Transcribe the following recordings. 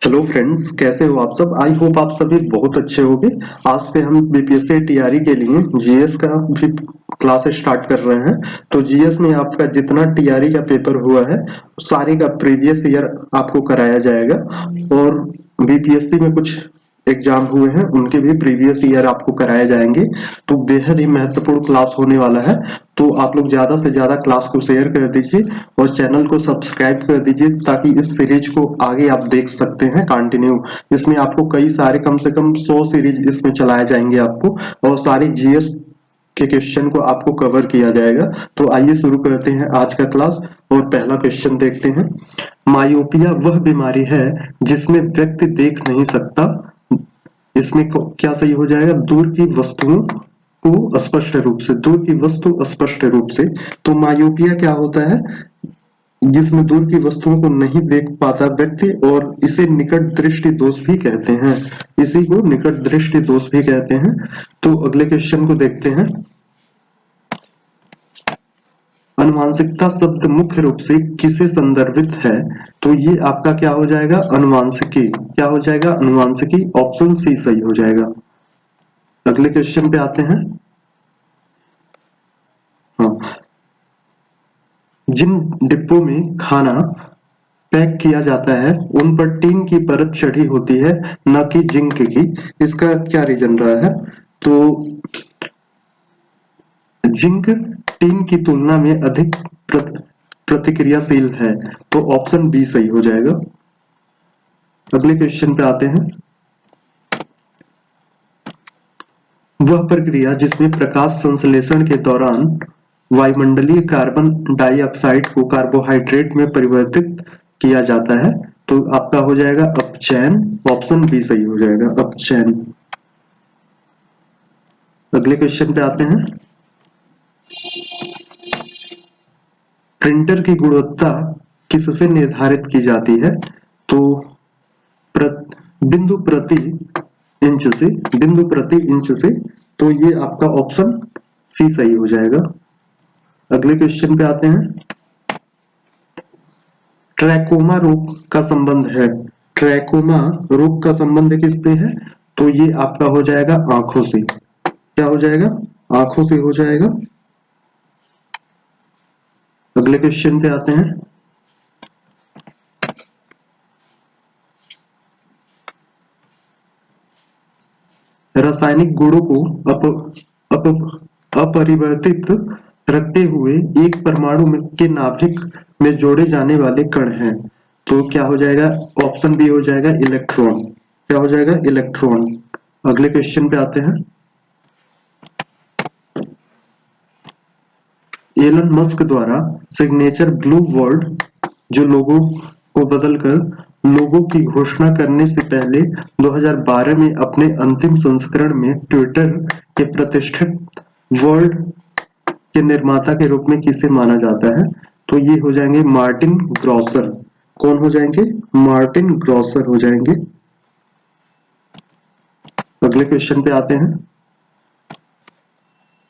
Hello friends, कैसे हो आप सब। आई होप आप सभी बहुत अच्छे होंगे। आज से हम बीपीएससी टीआरई के लिए जीएस का भी क्लास स्टार्ट कर रहे हैं। तो जीएस में आपका जितना टीआरई का पेपर हुआ है सारे का प्रीवियस ईयर आपको कराया जाएगा, और बीपीएससी में कुछ एग्जाम हुए हैं उनके भी प्रीवियस ईयर आपको कराए जाएंगे। तो बेहद ही महत्वपूर्ण क्लास होने वाला है। तो आप लोग ज्यादा से ज्यादा क्लास को शेयर कर दीजिए और चैनल को सब्सक्राइब कर दीजिए, ताकि इस सीरीज को आगे आप देख सकते हैं कंटिन्यू। इसमें आपको कई सारे कम से कम 100 सीरीज इसमें चलाए जाएंगे आपको, और सारी जीएस के क्वेश्चन को आपको कवर किया जाएगा। तो आइए शुरू करते हैं आज का क्लास, और पहला क्वेश्चन देखते हैं। मायोपिया वह बीमारी है जिसमें व्यक्ति देख नहीं सकता। इसमें क्या सही हो जाएगा? दूर की वस्तुओं को स्पष्ट रूप से, दूर की वस्तु स्पष्ट रूप से। तो मायोपिया क्या होता है? जिसमें दूर की वस्तुओं को नहीं देख पाता व्यक्ति, और इसे निकट दृष्टि दोष भी कहते हैं। इसी को निकट दृष्टि दोष भी कहते हैं। तो अगले क्वेश्चन को देखते हैं। अनुवांशिकता शब्द मुख्य रूप से किसे संदर्भित है? तो ये आपका क्या हो जाएगा? अनुवांशिकी। क्या हो जाएगा? अनुवांशिकी। ऑप्शन सी सही हो जाएगा। अगले क्वेश्चन पे आते हैं। हाँ, जिन डिब्बों में खाना पैक किया जाता है उन पर टीन की परत चढ़ी होती है, न कि जिंक की। इसका क्या रीजन रहा है? तो जिंक टीन की तुलना में अधिक प्रतिक्रियाशील है। तो ऑप्शन बी सही हो जाएगा। अगले क्वेश्चन पे आते हैं। वह प्रक्रिया जिसमें प्रकाश संश्लेषण के दौरान वायुमंडलीय कार्बन डाइऑक्साइड को कार्बोहाइड्रेट में परिवर्तित किया जाता है। तो आपका हो जाएगा अपचयन। ऑप्शन बी सही हो जाएगा, अपचयन। अगले क्वेश्चन पे आते हैं। प्रिंटर की गुणवत्ता किससे निर्धारित की जाती है? तो बिंदु प्रति इंच से, बिंदु प्रति इंच से। तो ये आपका ऑप्शन सी सही हो जाएगा। अगले क्वेश्चन पे आते हैं। ट्रैकोमा रोग का संबंध है। ट्रैकोमा रोग का संबंध किससे है? तो ये आपका हो जाएगा आंखों से। क्या हो जाएगा? आंखों से हो जाएगा। अगले क्वेश्चन पे आते हैं। रासायनिक गुणों को अपरिवर्तित रखते हुए एक परमाणु के नाभिक में जोड़े जाने वाले कण हैं। तो क्या हो जाएगा? ऑप्शन बी हो जाएगा इलेक्ट्रॉन। क्या हो जाएगा? इलेक्ट्रॉन। अगले क्वेश्चन पे आते हैं। एलन मस्क द्वारा सिग्नेचर ब्लू वर्ल्ड जो लोगों को बदलकर लोगों की घोषणा करने से पहले 2012 में अपने अंतिम संस्करण में ट्विटर के प्रतिष्ठित वर्ल्ड के निर्माता के रूप में किसे माना जाता है? तो ये हो जाएंगे मार्टिन ग्रॉसर। कौन हो जाएंगे? मार्टिन ग्रॉसर हो जाएंगे। अगले क्वेश्चन पे आते हैं।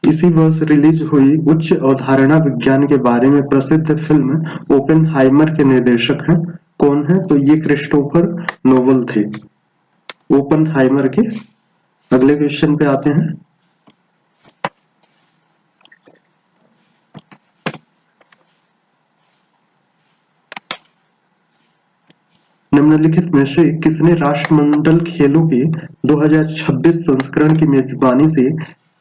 इसी वर्ष रिलीज हुई उच्च अवधारणा विज्ञान के बारे में प्रसिद्ध फिल्म ओपेनहाइमर के निर्देशक हैं। कौन है? तो ये क्रिस्टोफर नोबल थे, ओपेनहाइमर के। अगले क्वेश्चन पे आते हैं। निम्नलिखित में से किसने राष्ट्रमंडल खेलों के 2026 संस्करण की मेजबानी से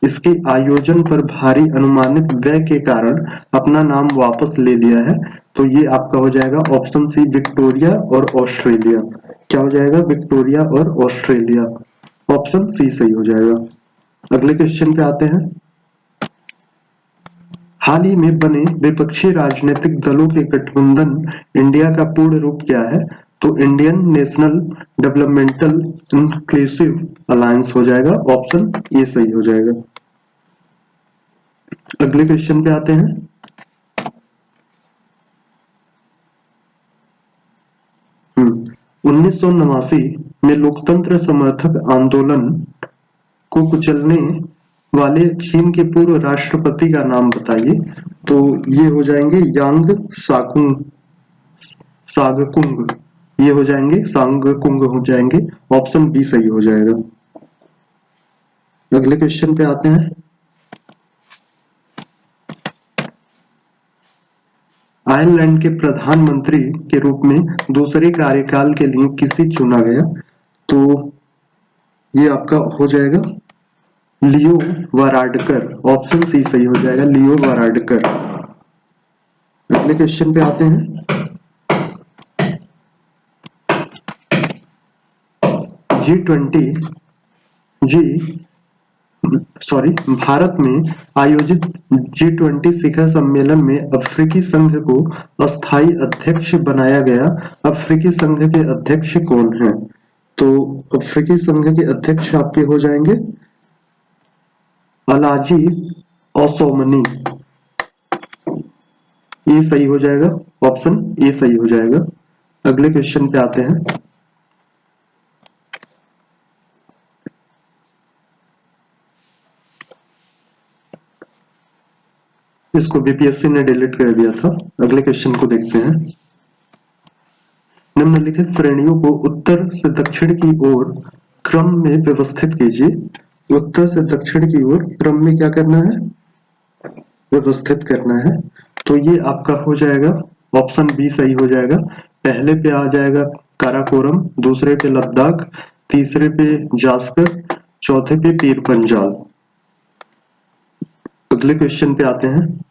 इसके आयोजन पर भारी अनुमानित व्यय के कारण अपना नाम वापस ले लिया है? तो ये आपका हो जाएगा ऑप्शन सी विक्टोरिया और ऑस्ट्रेलिया। क्या हो जाएगा? विक्टोरिया और ऑस्ट्रेलिया। ऑप्शन सी सही हो जाएगा। अगले क्वेश्चन पे आते हैं। हाल ही में बने विपक्षी राजनीतिक दलों के गठबंधन इंडिया का पूर्ण रूप क्या है? तो Indian national developmental inclusive alliance हो जाएगा। ऑप्शन ए सही हो जाएगा। अगले क्वेश्चन पे आते हैं। उन्नीस सौ 89 में लोकतंत्र समर्थक आंदोलन को कुचलने वाले चीन के पूर्व राष्ट्रपति का नाम बताइए। तो ये हो जाएंगे यांग साकुंग सागकुंग। ये हो जाएंगे, सांग कुंग हो जाएंगे। ऑप्शन बी सही हो जाएगा। अगले क्वेश्चन पे आते हैं। आयरलैंड के प्रधानमंत्री के रूप में दूसरे कार्यकाल के लिए किसे चुना गया? तो ये आपका हो जाएगा लियो वाराडकर। ऑप्शन सी सही हो जाएगा, लियो वाराडकर। अगले क्वेश्चन पे आते हैं। G20 जी सॉरी भारत में आयोजित G20 शिखर सम्मेलन में अफ्रीकी संघ को अस्थायी अध्यक्ष बनाया गया। अफ्रीकी संघ के अध्यक्ष कौन हैं? तो अफ्रीकी संघ के अध्यक्ष आपके हो जाएंगे अलाजी ओसोमनी। ये सही हो जाएगा, ऑप्शन ए सही हो जाएगा। अगले क्वेश्चन पे आते हैं। इसको बीपीएससी ने डिलीट कर दिया था। अगले क्वेश्चन को देखते हैं। निम्नलिखित श्रेणियों को उत्तर से दक्षिण की ओर क्रम में व्यवस्थित कीजिए। उत्तर से दक्षिण की ओर क्रम में क्या करना है? व्यवस्थित करना है। तो ये आपका हो जाएगा ऑप्शन बी सही हो जाएगा। पहले पे आ जाएगा काराकोरम, दूसरे पे लद्दाख, तीसरे पे जास्कर, चौथे पे पीर पंजाल। अगले क्वेश्चन पे आते हैं।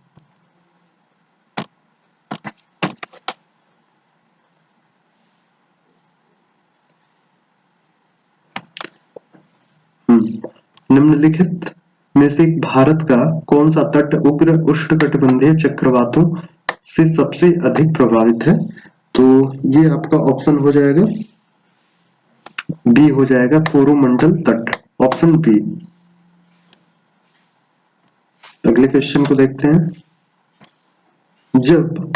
निम्नलिखित में से भारत का कौन सा तट उग्र उष्णकटिबंधीय चक्रवातों से सबसे अधिक प्रभावित है? तो ये आपका ऑप्शन हो जाएगा बी हो जाएगा, कोरोमंडल तट। Option B. अगले क्वेश्चन को देखते हैं। जब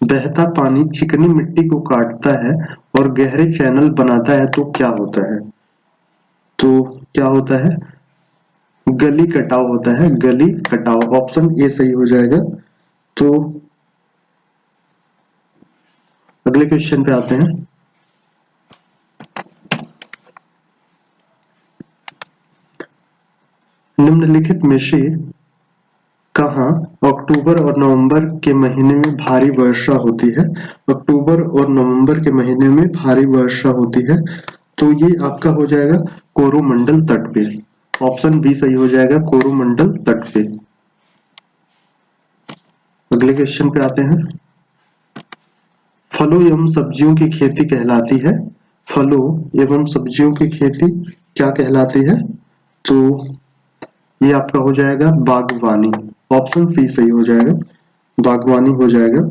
बहता पानी चिकनी मिट्टी को काटता है और गहरे चैनल बनाता है तो क्या होता है? तो क्या होता है? गली कटाव होता है, गली कटाव। ऑप्शन ए सही हो जाएगा। तो अगले क्वेश्चन पे आते हैं। निम्नलिखित में से कहां अक्टूबर और नवंबर के महीने में भारी वर्षा होती है? अक्टूबर और नवंबर के महीने में भारी वर्षा होती है। तो ये आपका हो जाएगा कोरोमंडल तट पे। ऑप्शन बी सही हो जाएगा, कोरोमंडल तट पे। अगले क्वेश्चन पे आते हैं। फलों एवं सब्जियों की खेती कहलाती है? फलों एवं सब्जियों की खेती क्या कहलाती है? तो ये आपका हो जाएगा बागवानी। ऑप्शन सी सही हो जाएगा, बागवानी हो जाएगा।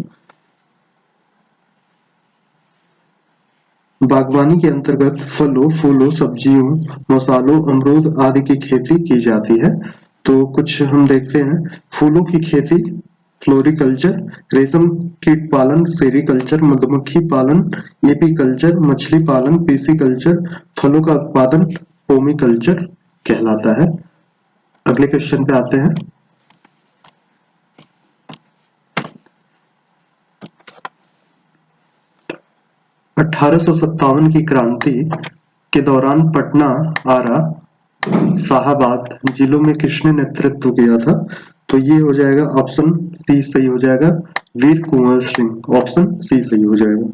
बागवानी के अंतर्गत फलों, फूलों, सब्जियों, मसालों, अमरूद आदि की खेती की जाती है। तो कुछ हम देखते हैं। फूलों की खेती फ्लोरिकल्चर, रेशम कीट पालन सेरिकल्चर, मधुमक्खी पालन एपीकल्चर, मछली पालन पीसीकल्चर, फलों का उत्पादन पोमीकल्चर कहलाता है। अगले क्वेश्चन पे आते हैं। (1857) की क्रांति के दौरान पटना, आरा, शाहाबाद जिलों में किसने नेतृत्व किया था? तो ये हो जाएगा ऑप्शन सी सही हो जाएगा, वीर कुंवर सिंह। ऑप्शन सी सही हो जाएगा।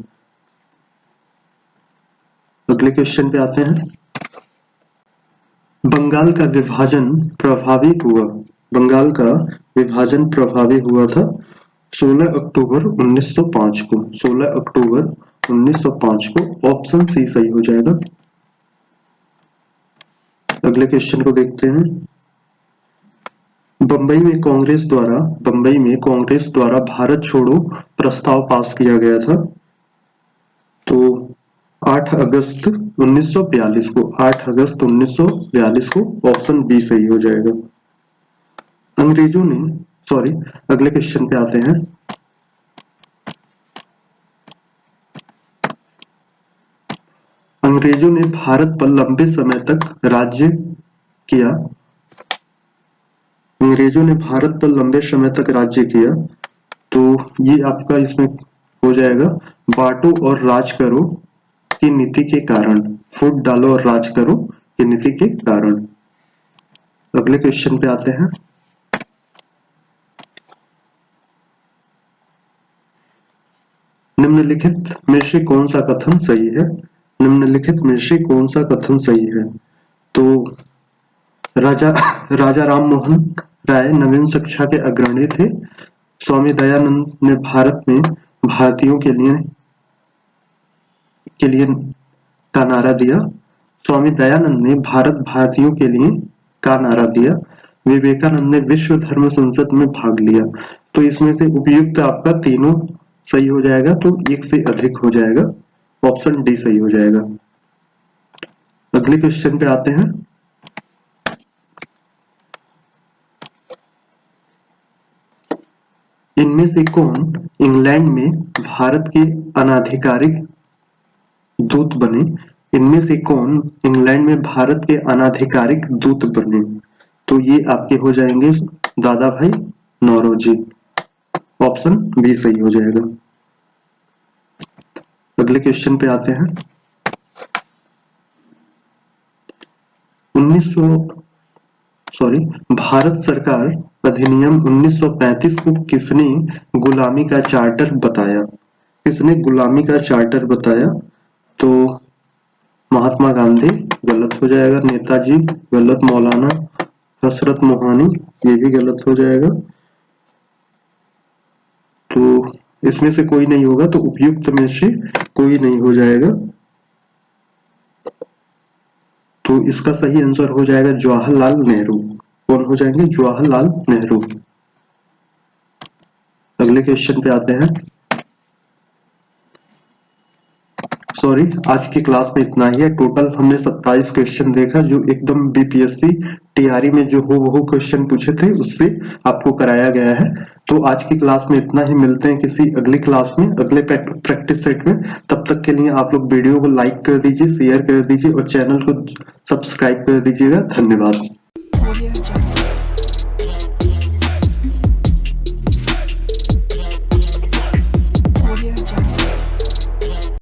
अगले क्वेश्चन पे आते हैं। बंगाल का विभाजन प्रभावी हुआ, बंगाल का विभाजन प्रभावी हुआ था 16 अक्टूबर 1905 को। 16 अक्टूबर 1905 को। ऑप्शन सी सही हो जाएगा। अगले क्वेश्चन को देखते हैं। बंबई में कांग्रेस द्वारा भारत छोड़ो प्रस्ताव पास किया गया था। तो 8 अगस्त 1942 को, 8 अगस्त 1942 को। ऑप्शन बी सही हो जाएगा। अगले क्वेश्चन पे आते हैं। अंग्रेजों ने भारत पर लंबे समय तक राज्य किया। अंग्रेजों ने भारत पर लंबे समय तक राज्य किया। तो ये आपका इसमें हो जाएगा बांटो और राज करो। की नीति के कारण, फूट डालो और राज करो की नीति के कारण। अगले क्वेश्चन पे आते हैं। निम्नलिखित में से कौन सा कथन सही है? निम्नलिखित में से कौन सा कथन सही है? तो राजा राम मोहन राय नवीन शिक्षा के अग्रणी थे। स्वामी दयानंद ने भारत में भारतीयों के लिए का नारा दिया। स्वामी दयानंद ने भारत भारतीयों के लिए का नारा दिया। विवेकानंद ने विश्व धर्म संसद में भाग लिया। तो इसमें से उपयुक्त आपका तीनों सही हो जाएगा, तो एक से अधिक हो जाएगा, ऑप्शन डी सही हो जाएगा। अगले क्वेश्चन पे आते हैं। इनमें से कौन इंग्लैंड में भारत के अनाधिकारिक दूत बने? इनमें से कौन इंग्लैंड में भारत के अनाधिकारिक दूत बने? तो ये आपके हो जाएंगे दादा भाई नौरोजी, ऑप्शन बी सही हो जाएगा। अगले क्वेश्चन पे आते हैं। 1900 भारत सरकार अधिनियम 1935 को किसने गुलामी का चार्टर बताया? किसने गुलामी का चार्टर बताया? तो महात्मा गांधी गलत हो जाएगा, नेताजी गलत, मौलाना हसरत मोहानी ये भी गलत हो जाएगा। तो इसमें से कोई नहीं होगा, तो उपयुक्त में से कोई नहीं हो जाएगा। तो इसका सही आंसर हो जाएगा जवाहरलाल नेहरू। कौन हो जाएंगे? जवाहरलाल नेहरू। अगले क्वेश्चन पे आते हैं। सॉरी, आज की क्लास में इतना ही है। टोटल हमने 27 क्वेश्चन देखा, जो एकदम बीपीएससी टीआरई में जो हो क्वेश्चन पूछे थे उससे आपको कराया गया है। तो आज की क्लास में इतना ही, मिलते हैं किसी अगली क्लास में, अगले प्रैक्टिस सेट में। तब तक के लिए आप लोग वीडियो को लाइक कर दीजिए, शेयर कर दीजिए और चैनल को सब्सक्राइब कर दीजिएगा। धन्यवाद।